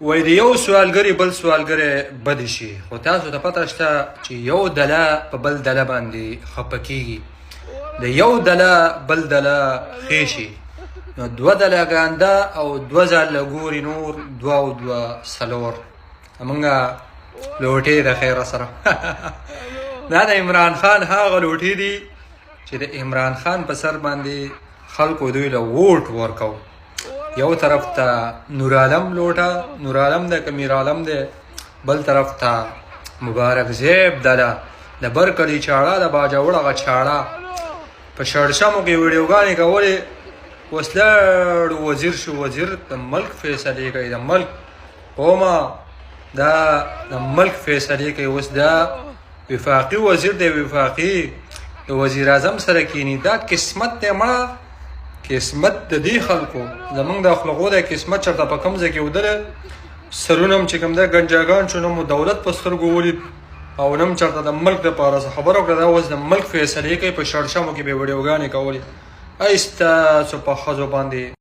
وایي د یو سوالګري بل سوالګری بد شي، خو تاسو ته پته شته چې یو دله په بل دله باندې خفه کېږي، د یو دله بل دله ښې شي. نو دوه دلهګان ده او دوه ځله ګوري نور دوه او دوه څلور. زمونږ لوټې د خیره سره دا د عمران خان هغه لوټې دي چې د عمران خان په سر باندې خلکو دوی له ووټ ورکو. یو طرف ته نورعالم لوټه، نورعالم ده که میرعالم ده، بل طرف ته مبارک زیب دله د برکلي چاړه د باجوړ هغه چاړه په شړشمو کې ویډیوګانې کولې. اوس لړ وزیر شو، وزیر د ملک فیصلې کوي، د ملک قومه دا د ملک فیصلې کوي. اوس دا وفاقي وزیر دی، وفاقي د وزیر اعظم سره کینی. دا قسمت دی مړه، قسمت د دې خلکو. زمونږ د خلقو د قسمت چېرته په کوم ځای کې ودله، سرونه هم چې کوم دی ګنجاګان شو، نه مو دولت په سترګو ولید او نه هم چېرته د ملک دپاره څه خبره وکړه. دا اوس د ملک فیصلې کوي، په شړشمو کې به یې ویډیوګانې کولې. ای ستاسو په ښځو باندې